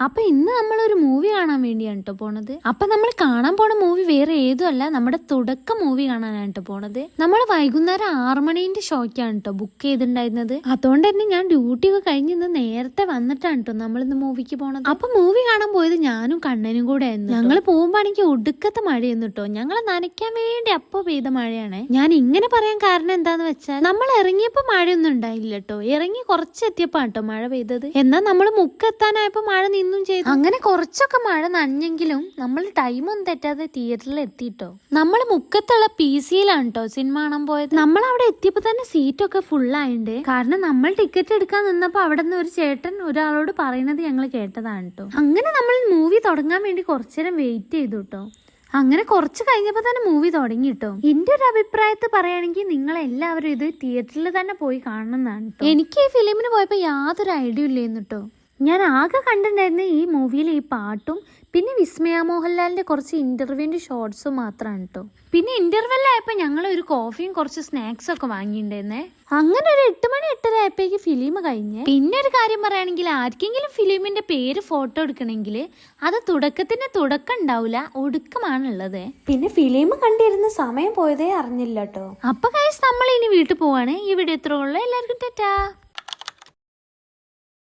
അപ്പൊ ഇന്ന് നമ്മളൊരു മൂവി കാണാൻ വേണ്ടിയാണ് കേട്ടോ പോണത്. അപ്പൊ നമ്മൾ കാണാൻ പോണ മൂവി വേറെ ഏതുമല്ല, നമ്മുടെ തുടക്ക മൂവി കാണാനാണ് കേട്ടോ പോണത്. നമ്മൾ വൈകുന്നേരം 6 മണിന്റെ ഷോയ്ക്കാണ് കേട്ടോ ബുക്ക് ചെയ്തിട്ടുണ്ടായിരുന്നത്. അതുകൊണ്ട് തന്നെ ഞാൻ ഡ്യൂട്ടി ഒക്കെ കഴിഞ്ഞ് ഇന്ന് നേരത്തെ വന്നിട്ടാണ് കേട്ടോ നമ്മൾ ഇന്ന് മൂവിക്ക് പോണത്. അപ്പൊ മൂവി കാണാൻ പോയത് ഞാനും കണ്ണനും കൂടെ ആയിരുന്നു. ഞങ്ങള് പോകുമ്പോ എനിക്ക് ഒടുക്കത്തെ മഴയെന്ന് കേട്ടോ. ഞങ്ങളെ നനയ്ക്കാൻ വേണ്ടി അപ്പൊ പെയ്ത മഴയാണ്. ഞാൻ ഇങ്ങനെ പറയാൻ കാരണം എന്താന്ന് വെച്ചാൽ നമ്മൾ ഇറങ്ങിയപ്പോ മഴയൊന്നും ഉണ്ടായില്ല കേട്ടോ. ഇറങ്ങി കുറച്ചെത്തിയപ്പോ കേട്ടോ മഴ പെയ്തത്. എന്നാൽ നമ്മൾ മുക്കെത്താനായപ്പോ മഴ നിന്നും ചെയ്തു. അങ്ങനെ കുറച്ചൊക്കെ മഴ നനഞ്ഞെങ്കിലും നമ്മൾ ടൈമൊന്നും തെറ്റാതെ തിയേറ്ററിൽ എത്തിട്ടോ. നമ്മൾ മുക്കത്തുള്ള PC-യിലാണ് കേട്ടോ സിനിമ കാണാൻ പോയത്. നമ്മൾ അവിടെ എത്തിയപ്പോ തന്നെ സീറ്റൊക്കെ ഫുള്ളായിണ്ട്. കാരണം നമ്മൾ ടിക്കറ്റ് എടുക്കാൻ നിന്നപ്പോ അവിടെ നിന്ന് ഒരു ചേട്ടൻ ഒരാളോട് പറയുന്നത് ഞങ്ങൾ കേട്ടതാണ് കേട്ടോ. അങ്ങനെ നമ്മൾ മൂവി തുടങ്ങാൻ വേണ്ടി കുറച്ചേരം വെയിറ്റ് ചെയ്തു കേട്ടോ. അങ്ങനെ കുറച്ച് കഴിഞ്ഞപ്പോ തന്നെ മൂവി തുടങ്ങി കേട്ടോ. എന്റെ ഒരു അഭിപ്രായത്തിൽ പറയുകയാണെങ്കിൽ നിങ്ങൾ എല്ലാവരും ഇത് തിയേറ്ററിൽ തന്നെ പോയി കാണണമെന്നാണ് കേട്ടോ. എനിക്ക് ഈ ഫിലിമിന് പോയപ്പോ യാതൊരു ഐഡിയ ഇല്ലേന്ന് കേട്ടോ. ഞാൻ ആകെ കണ്ടിട്ടുണ്ടായിരുന്ന ഈ മൂവിയിലെ ഈ പാട്ടും പിന്നെ വിസ്മയ മോഹൻലാലിന്റെ കുറച്ച് ഇന്റർവ്യൂവിന്റെ ഷോർട്സും മാത്രമാണ് കേട്ടോ. പിന്നെ ഇന്റർവെല്ലായപ്പോ ഞങ്ങൾ ഒരു കോഫിയും കുറച്ച് സ്നാക്സ് ഒക്കെ വാങ്ങിയിട്ടുണ്ടായിരുന്നേ. അങ്ങനെ ഒരു 8 മണി 8:30 ആയപ്പോഴേക്ക് ഫിലിം കഴിഞ്ഞ്. പിന്നെ ഒരു കാര്യം പറയുകയാണെങ്കിൽ ആർക്കെങ്കിലും ഫിലിമിന്റെ പേര് ഫോട്ടോ എടുക്കണമെങ്കിൽ അത് തുടക്കത്തിന്റെ തുടക്കം ഉണ്ടാവില്ല, ഒടുക്കമാണുള്ളത്. പിന്നെ ഫിലിം കണ്ടിരുന്ന സമയം പോയതേ അറിഞ്ഞില്ല കേട്ടോ. അപ്പൊ ഗൈസ് നമ്മൾ ഇനി വീട്ടിൽ പോവാണ്. ഈ വീഡിയോ ഇത്രേ ഉള്ളൂ. എല്ലാവർക്കും ടാറ്റാ.